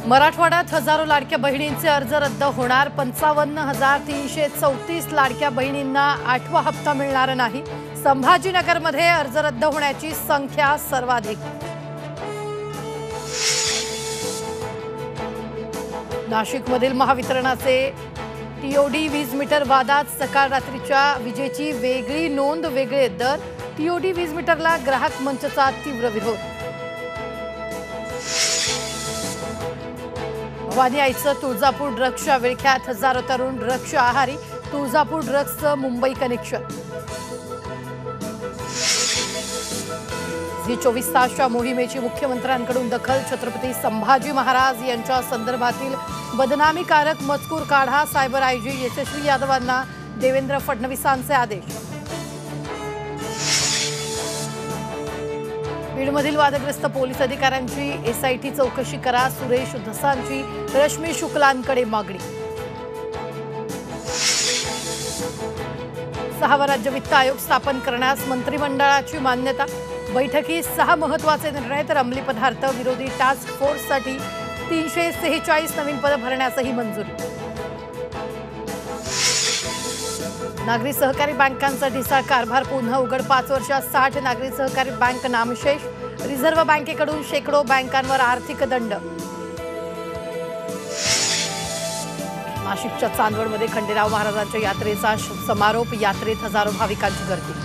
मराठवाड्यात हजारो लाडक्या बहिणींचे अर्ज रद्द होणार। 55,334 लाडक्या बहिणींना 8वा हप्ता मिळणार नाही। संभाजीनगरमध्ये अर्ज रद्द होण्याची संख्या सर्वाधिक। नाशिकमधील महावितरणाचे टीओडी वीज मीटर वादात सकाळ रात्रीच्या विजेची वेगळी नोंद, वेगळे दर। टीओडी वीज मीटरला ग्राहक मंचचा तीव्र विरोध। भवानी आईचं तुळजापूर ड्रग्सच्या विळख्यात, हजारो तरुण ड्रग्सच्या आहारी। तुळजापूर ड्रग्सचं मुंबई कनेक्शन। झी 24 तासच्या मोहिमेची मुख्यमंत्र्यांकडून दखल। छत्रपती संभाजी महाराज यांच्या संदर्भातील बदनामीकारक मजकूर काढा। सायबर आयजी यशस्वी यादवांना देवेंद्र फडणवीसांचे आदेश। बीडमधील वादग्रस्त पोलीस अधिकाऱ्यांची एसआयटी चौकशी करा। सुरेश धसांची रश्मी शुक्लांकडे मागणी। 6वा राज्य वित्त आयोग स्थापन करण्यास मंत्रिमंडळाची मान्यता। बैठकीत 6 महत्त्वाचे निर्णय तर अंमली पदार्थ विरोधी टास्क फोर्ससाठी 346 नवीन पद भरण्यासही मंजुरी। नागरी सहकारी बँकांचा ढिसाळ कारभार पुन्हा उघड। 5 वर्षात 60 नागरी सहकारी बँक नामशेष। रिझर्व्ह बँकेकडून शेकडो बँकांवर आर्थिक दंड। नाशिकच्या चांदवडमध्ये खंडेराव महाराजांच्या यात्रेचा समारोप। यात्रेत हजारो भाविकांची गर्दी।